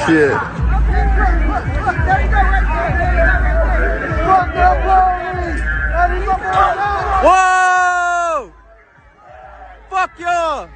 shit. Whoa! Fuck y'all!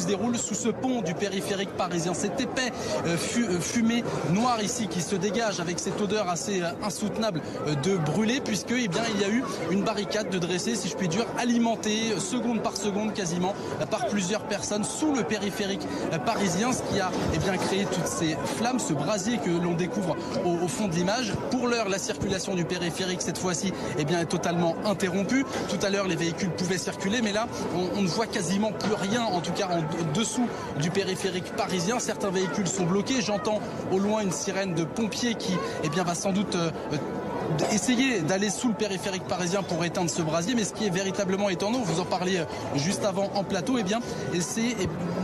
se déroule sous ce pont du périphérique parisien. Cet épais fumée noire ici qui se dégage avec cette odeur assez insoutenable de brûlé, puisque eh bien, il y a eu une barricade de dressée, si je puis dire, alimentée seconde par seconde quasiment par plusieurs personnes sous le périphérique parisien, ce qui a eh bien, créé toutes ces flammes, ce brasier que l'on découvre au fond de l'image. Pour l'heure, la circulation du périphérique cette fois-ci eh bien, est totalement interrompue. Tout à l'heure, les véhicules pouvaient circuler, mais là, on ne voit quasiment plus rien, en tout cas en dessous du périphérique parisien. Certains véhicules sont bloqués. J'entends au loin une sirène de pompiers qui eh bien, va sans doute essayer d'aller sous le périphérique parisien pour éteindre ce brasier. Mais ce qui est véritablement étonnant, vous en parliez juste avant en plateau, eh bien, c'est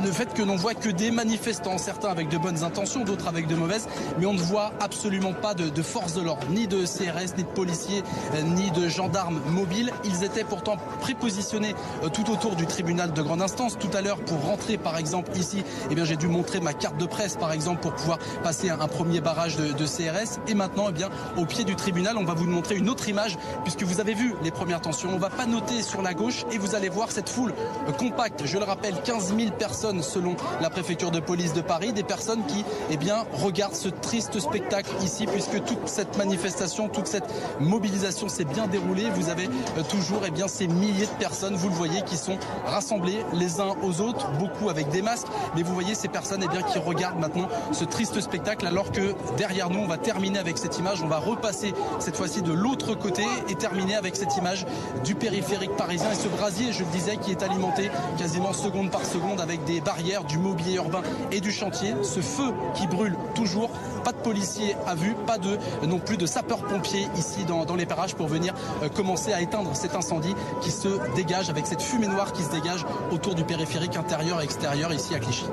le fait que l'on voit que des manifestants, certains avec de bonnes intentions, d'autres avec de mauvaises, mais on ne voit absolument pas de force de l'ordre, ni de CRS, ni de policiers, ni de gendarmes mobiles. Ils étaient pourtant prépositionnés tout autour du tribunal de grande instance. Tout à l'heure, pour rentrer par exemple ici, eh bien, j'ai dû montrer ma carte de presse par exemple pour pouvoir passer un premier barrage de CRS. Et maintenant, eh bien, au pied du tribunal, on va vous montrer une autre image, puisque vous avez vu les premières tensions. On va pas noter sur la gauche et vous allez voir cette foule compacte. Je le rappelle, 15 000 personnes selon la préfecture de police de Paris, des personnes qui eh bien, regardent ce triste spectacle ici, puisque toute cette manifestation, toute cette mobilisation s'est bien déroulée. Vous avez toujours eh bien, ces milliers de personnes, vous le voyez, qui sont rassemblées les uns aux autres, beaucoup avec des masques, mais vous voyez ces personnes eh bien, qui regardent maintenant ce triste spectacle, alors que derrière nous, on va terminer avec cette image, on va repasser cette fois-ci de l'autre côté et terminer avec cette image du périphérique parisien et ce brasier, je le disais, qui est alimenté quasiment seconde par seconde avec des barrières, du mobilier urbain et du chantier. Ce feu qui brûle toujours, pas de policiers à vue, pas non plus de sapeurs-pompiers ici dans les parages pour venir commencer à éteindre cet incendie qui se dégage avec cette fumée noire qui se dégage autour du périphérique intérieur et extérieur ici à Clichy.